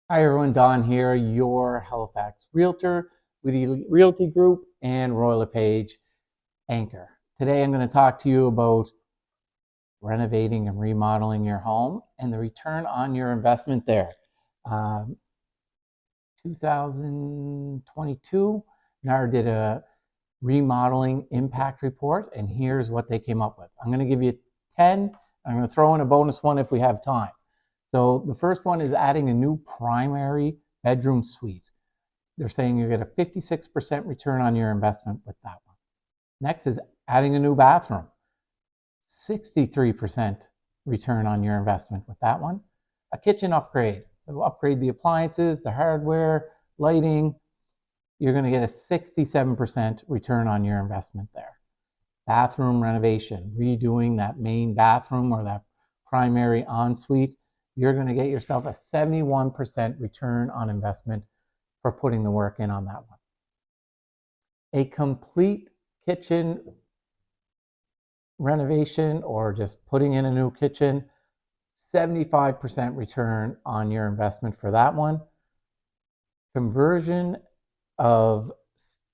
Hi everyone, Don here, your Halifax Realtor, Witty Realty Group, and Royal LePage Anchor. Today I'm going to talk to you about renovating and remodeling your home and the return on your investment there. 2022, NAR did a remodeling impact report, and here's what they came up with. I'm going to give you 10. I'm going to throw in a bonus one if we have time. So the first one is adding a new primary bedroom suite. They're saying you get a 56% return on your investment with that one. Next is adding a new bathroom. 63% return on your investment with that one. A kitchen upgrade. So upgrade the appliances, the hardware, lighting. You're going to get a 67% return on your investment there. Bathroom renovation, redoing that main bathroom or that primary ensuite. You're going to get yourself a 71% return on investment for putting the work in on that one. A complete kitchen renovation or just putting in a new kitchen, 75% return on your investment for that one. Conversion of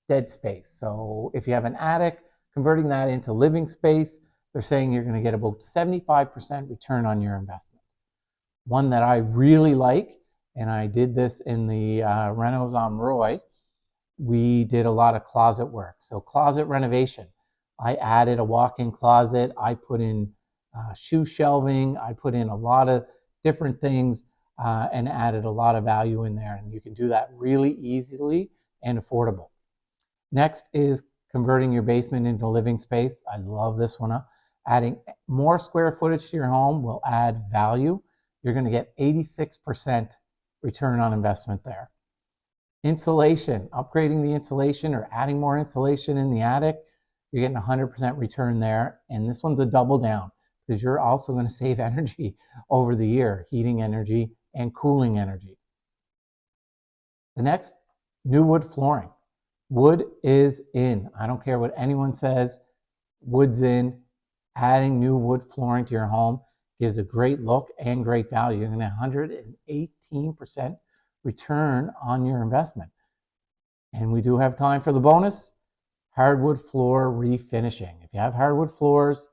dead space. So if you have an attic, converting that into living space, they're saying you're going to get about 75% return on your investment. One that I really like, and I did this in the renos on R.O.I, we did a lot of closet work. So closet renovation. I added a walk-in closet. I put in shoe shelving. I put in a lot of different things and added a lot of value in there. And you can do that really easily and affordable. Next is converting your basement into living space. I love this one. Adding more square footage to your home will add value. You're going to get 86% return on investment there. Insulation, upgrading the insulation or adding more insulation in the attic, you're getting 100% return there. And this one's a double down because you're also going to save energy over the year, heating energy and cooling energy. The next, new wood flooring. Wood is in. I don't care what anyone says, wood's in. Adding new wood flooring to your home gives a great look and great value. You're going to 118% return on your investment. And we do have time for the bonus, hardwood floor refinishing. If you have hardwood floors,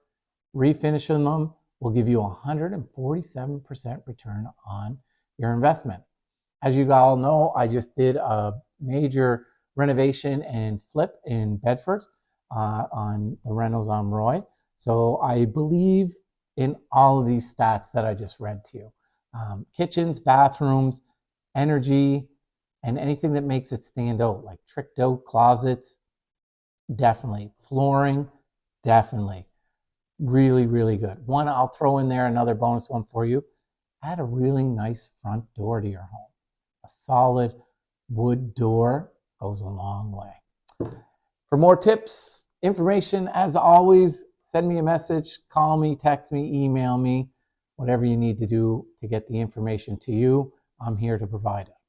refinishing them will give you 147% return on your investment. As you all know, I just did a major renovation and flip in Bedford on the rentals on R.O.I. So I believe in all of these stats that I just read to you. Kitchens, bathrooms, energy, and anything that makes it stand out, like tricked out closets, definitely. Flooring, definitely. Really, really good. One, I'll throw in there another bonus one for you. Add a really nice front door to your home. A solid wood door goes a long way. For more tips, information, as always, send me a message, call me, text me, email me, whatever you need to do to get the information to you. I'm here to provide it.